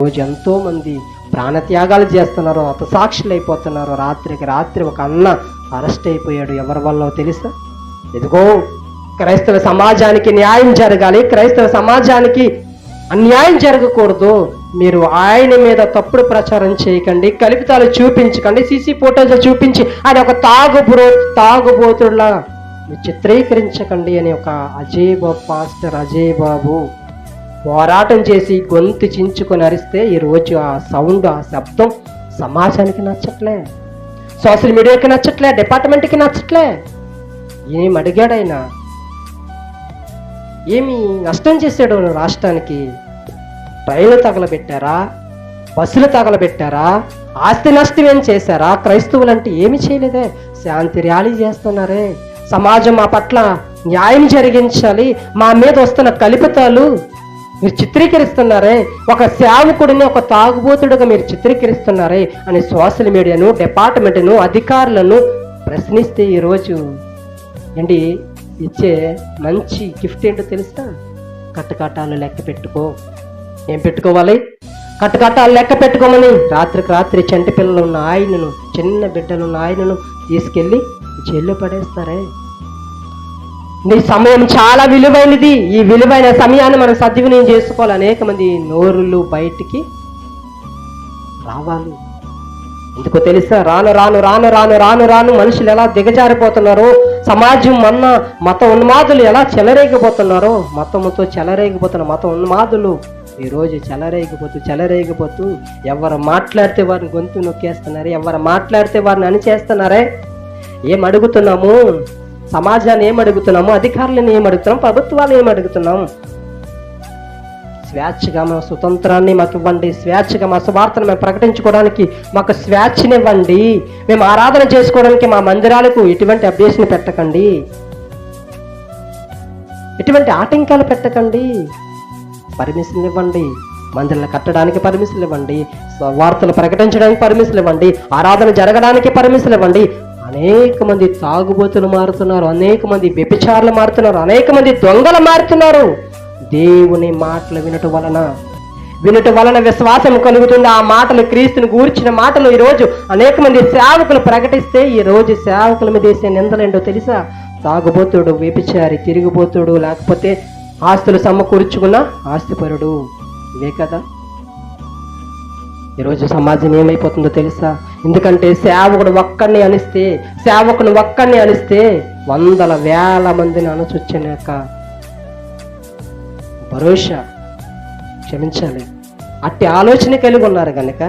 రోజు ఎంతో మంది ప్రాణత్యాగాలు చేస్తున్నారు, హతసాక్షులు అయిపోతున్నారు. రాత్రికి రాత్రి ఒక అన్న అరెస్ట్ అయిపోయాడు. ఎవరి వల్ల తెలుసా? ఇదిగో క్రైస్తవ సమాజానికి న్యాయం జరగాలి, క్రైస్తవ సమాజానికి అన్యాయం జరగకూడదు. మీరు ఆయన మీద తప్పుడు ప్రచారం చేయకండి, కల్పితాలు చూపించకండి, సీసీ ఫోటోలు చూపించి ఆయన ఒక తాగుబోతుడులా చిత్రీకరించకండి అని ఒక పాస్టర్ అజయ్ బాబు పోరాటం చేసి గొంతు చించుకొని అరిస్తే ఈరోజు ఆ సౌండ్, ఆ శబ్దం సమాజానికి నచ్చట్లే, సోషల్ మీడియాకి నచ్చట్లే, డిపార్ట్మెంట్కి నచ్చట్లే. ఏం అడిగాడు ఆయన? ఏమి నష్టం చేశాడు రాష్ట్రానికి? ట్రైన్లు తగలబెట్టారా? బస్సులు తగలబెట్టారా? ఆస్తి నష్టం ఏం చేశారా? క్రైస్తవులు అంటే ఏమి చేయలేదే, శాంతి ర్యాలీ చేస్తున్నారే. సమాజం మా పట్ల న్యాయం జరిగించాలి, మా మీద వస్తున్న కల్పితాలు మీరు చిత్రీకరిస్తున్నారే, ఒక సేవకుడిని ఒక తాగుబోతుడుగా మీరు చిత్రీకరిస్తున్నారే అని సోషల్ మీడియాను, డిపార్ట్మెంట్ను, అధికారులను ప్రశ్నిస్తే ఈరోజు ఏంటి ఇచ్చే మంచి గిఫ్ట్ ఏంటో తెలుసా? కట్టకట్టాలు లెక్క పెట్టుకో. ఏం పెట్టుకోవాలి? కట్టకట్టాలు లెక్క పెట్టుకోమని రాత్రికి రాత్రి చంటి పిల్లలు ఉన్న ఆయనను, చిన్న బిడ్డలు ఉన్న ఆయనను తీసుకెళ్ళి జైల్లో పడేస్తారే. నీ సమయం చాలా విలువైనది. ఈ విలువైన సమయాన్ని మనం సద్వినియోగం చేసుకోవాలి. అనేక మంది నోరులు బయటికి రావాలి. ఎందుకో తెలుసా? రాను రాను రాను రాను రాను రాను మనుషులు ఎలా దిగజారిపోతున్నారో, సమాజం మత ఉన్మాదులు ఎలా చెలరేగిపోతున్నారో, మతంతో చెలరేగిపోతున్న మత ఉన్మాదులు ఈరోజు చెలరేగిపోతూ ఎవరు మాట్లాడితే వారిని గొంతు నొక్కేస్తున్నారు, ఎవరు మాట్లాడితే వారిని అణిచేస్తున్నారే. ఏం అడుగుతున్నాము? సమాజాన్ని ఏం అడుగుతున్నాము? అధికారులను ఏం అడుగుతున్నాం? ప్రభుత్వాలు ఏం అడుగుతున్నాం? స్వేచ్ఛగా మా స్వతంత్రాన్ని మాకు ఇవ్వండి, స్వేచ్ఛగా మా సువార్తను మేము ప్రకటించుకోవడానికి మాకు స్వేచ్ఛనివ్వండి, మేము ఆరాధన చేసుకోవడానికి మా మందిరాలకు ఎటువంటి అభ్యసన పెట్టకండి, ఎటువంటి ఆటంకాలు పెట్టకండి, పర్మిషన్ ఇవ్వండి, మందిరాలు కట్టడానికి పర్మిషన్ ఇవ్వండి, వార్తలు ప్రకటించడానికి పర్మిషన్ ఇవ్వండి, ఆరాధన జరగడానికి పర్మిషన్ ఇవ్వండి. అనేక మంది తాగుబోతులు మారుతున్నారు, అనేక మంది వ్యభిచారులు మారుతున్నారు, అనేక మంది దొంగలు మారుతున్నారు. దేవుని మాటలు వినటం వలన విశ్వాసం కలుగుతుంది. ఆ మాటలు, క్రీస్తుని గూర్చిన మాటలు ఈరోజు అనేక మంది సేవకులు ప్రకటిస్తే ఈరోజు సేవకుల మీద వేసే నిందలేంటో తెలుసా? తాగుబోతుడు, వ్యభిచారి, తిరిగిపోతుడు, లేకపోతే ఆస్తులు సమకూర్చుకున్న ఆస్తిపరుడు. ఇవే కదా ఈరోజు సమాజం ఏమైపోతుందో తెలుసా? ఎందుకంటే సేవకుని ఒక్కడిని అనిస్తే వందల వేల మందిని అణచొచ్చిన యొక్క భరోసా క్షమించాలి. అట్టి ఆలోచన కలిగి ఉన్నారు కనుక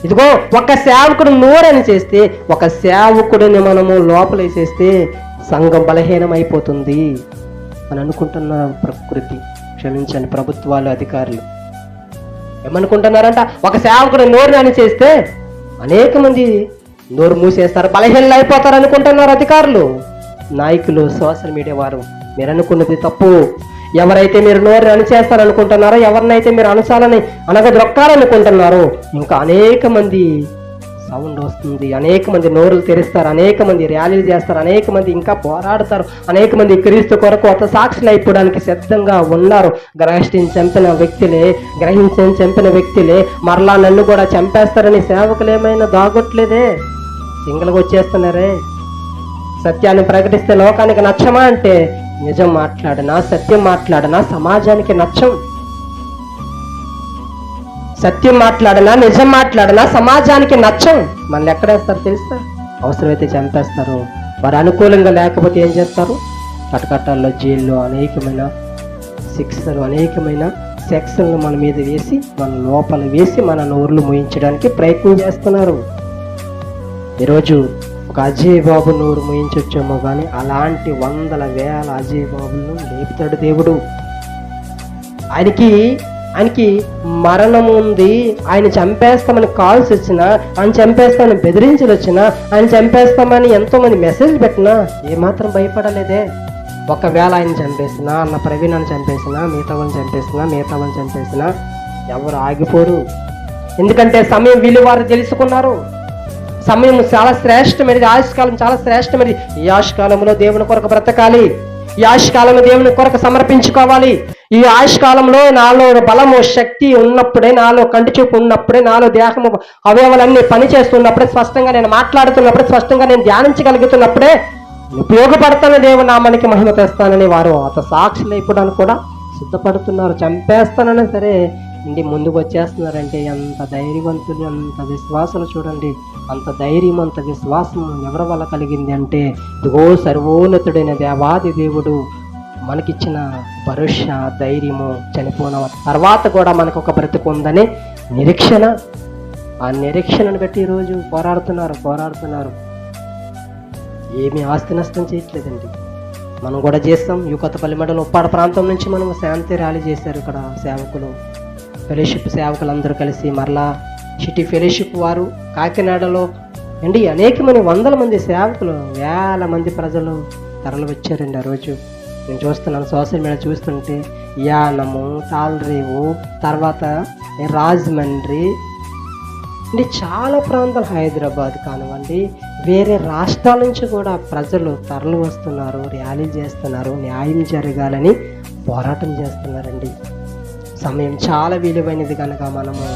ఇదిగో ఒక సేవకుడు నోరని చేస్తే, ఒక సేవకుడిని మనము లోపలేసేస్తే సంఘం బలహీనం అయిపోతుంది అని అనుకుంటున్న ప్రకృతి, క్షమించండి ప్రభుత్వాలు, అధికారులు ఏమనుకుంటున్నారంట? ఒక సేవకుడు నోరు అని చేస్తే అనేక మంది నోరు మూసేస్తారు, బలహీనలు అయిపోతారు అనుకుంటున్నారు అధికారులు, నాయకులు, సోషల్ మీడియా వారు. మీరు అనుకున్నది తప్పు. ఎవరైతే మీరు నోరు అణిచేస్తారనుకుంటున్నారో, ఎవరినైతే మీరు అణచాలని అనగదొక్కాలనుకుంటున్నారో, ఇంకా అనేక మంది సౌండ్ వస్తుంది, అనేక మంది నోరులు తెరుస్తారు, అనేక మంది ర్యాలీలు చేస్తారు, అనేక మంది ఇంకా పోరాడతారు, అనేక మంది క్రీస్తు కొరకు హతసాక్షులు అయిపోవడానికి సిద్ధంగా ఉన్నారు. గ్రహించి చంపిన వ్యక్తులే మరలా నన్ను కూడా చంపేస్తారని సేవకులు ఏమైనా దాగొట్లేదే, సింగిల్గా వచ్చేస్తున్నారే. సత్యాన్ని ప్రకటిస్తే లోకానికి నచ్చమా అంటే, నిజం మాట్లాడనా, సత్యం మాట్లాడనా సమాజానికి నచ్చం. సత్యం మాట్లాడనా, నిజం మాట్లాడనా సమాజానికి నచ్చం. మళ్ళీ ఎక్కడేస్తారు తెలుసా? అవసరమైతే చంపేస్తారు. వారు అనుకూలంగా లేకపోతే ఏం చేస్తారు? కటకట్టాల్లో, జైల్లో అనేకమైన శిక్షలు, అనేకమైన సెక్షన్లు మన మీద వేసి, మన లోపల వేసి, మన నోర్లు మూయించడానికి ప్రయత్నం చేస్తున్నారు. ఈరోజు ఒక అజయ్ బాబు నోరు మూయించొచ్చేమో కానీ అలాంటి వందల వేల అజయ్ బాబులను లేపుతాడు దేవుడు. ఆయనకి మరణం ఉంది, ఆయన చంపేస్తామని కాల్స్ వచ్చినా, ఆయన చంపేస్తామని బెదిరించులు వచ్చినా, ఆయన చంపేస్తామని ఎంతో మంది మెసేజ్ పెట్టినా ఏమాత్రం భయపడలేదే. ఒకవేళ ఆయన చంపేసినా, అన్న ప్రవీణ్ అని చంపేసినా, మిగతా వాళ్ళని చంపేసినా ఎవరు ఆగిపోరు. ఎందుకంటే సమయం విలువారు తెలుసుకున్నారు. సమయం చాలా శ్రేష్టమైనది, ఆయుష్కాలం చాలా శ్రేష్టమైనది. ఈ ఆయుష్కాలంలో దేవుని కొరకు బ్రతకాలి, ఈ ఆయుష్కాలంలో దేవుని కొరకు సమర్పించుకోవాలి, ఈ ఆయుష్కాలంలో నాలో బలము శక్తి ఉన్నప్పుడే, నాలో కంటి చూపు ఉన్నప్పుడే, నాలో దేహము అవయవాలన్నీ పనిచేస్తున్నప్పుడే, స్పష్టంగా నేను మాట్లాడుతున్నప్పుడే, స్పష్టంగా నేను ధ్యానించగలుగుతున్నప్పుడే ఉపయోగపడతాను, దేవునామానికి మహిమ తెస్తానని వారు సాక్షులు అయిపోవడానికి కూడా సిద్ధపడుతున్నారు. చంపేస్తానని సరే ఇంటి ముందుకు వచ్చేస్తున్నారంటే ఎంత ధైర్యవంతులు, అంత విశ్వాసాలు చూడండి. అంత ధైర్యం, అంత విశ్వాసం ఎవరి వల్ల కలిగింది అంటే ఇదిగో సర్వోన్నతుడైన దేవాది దేవుడు మనకిచ్చిన భరోసా, ధైర్యము, చనిపోయిన తర్వాత కూడా మనకు ఒక బ్రతుకు ఉందని నిరీక్షణ. ఆ నిరీక్షణను బట్టి ఈరోజు పోరాడుతున్నారు. ఏమీ ఆస్తి నష్టం చేయట్లేదండి. మనం కూడా చేస్తాం. ఈ కొత్తపల్లి మండలం ఉప్పాడ ప్రాంతం నుంచి మనం శాంతి ర్యాలీ చేశారు. ఇక్కడ సేవకులు, ఫెలోషిప్ సేవకులందరూ కలిసి, మరలా సిటీ ఫెలోషిప్ వారు కాకినాడలో అండి అనేకమంది, వందల మంది సేవకులు, వేల మంది ప్రజలు తరలి వచ్చారండి. ఆ రోజు నేను చూస్తున్నాను, సోషల్ మీడియా చూస్తుంటే యానము, తాల్రేవు, తర్వాత రాజమండ్రి అంటే చాలా ప్రాంతాలు, హైదరాబాద్ కానివ్వండి, వేరే రాష్ట్రాల నుంచి కూడా ప్రజలు తరలి వస్తున్నారు, ర్యాలీ చేస్తున్నారు, న్యాయం జరగాలని పోరాటం చేస్తున్నారండి. సమయం చాలా విలువైనది కనుక మనము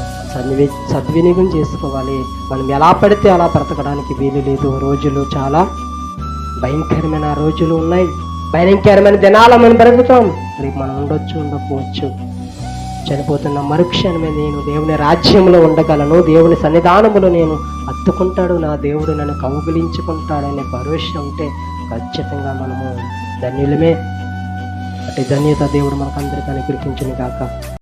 సద్వినియోగం చేసుకోవాలి. మనం ఎలా పడితే అలా బ్రతకడానికి వీలు లేదు. రోజులు చాలా భయంకరమైన రోజులు ఉన్నాయి, భయంకరమైన దినాల మనం బ్రతుకుతాం. రేపు మనం ఉండకపోవచ్చు. చనిపోతున్న మరుక్షణమే నేను దేవుని రాజ్యంలో ఉండగలను, దేవుని సన్నిధానములో నేను అత్తుకుంటాడు, నా దేవుడు నన్ను కౌగిలించుకుంటాడనే భరోసా ఉంటే ఖచ్చితంగా మనము ధన్యులమే. అటు ధన్యత దేవుడు మనకందరికీ అనుగ్రహించును గాక.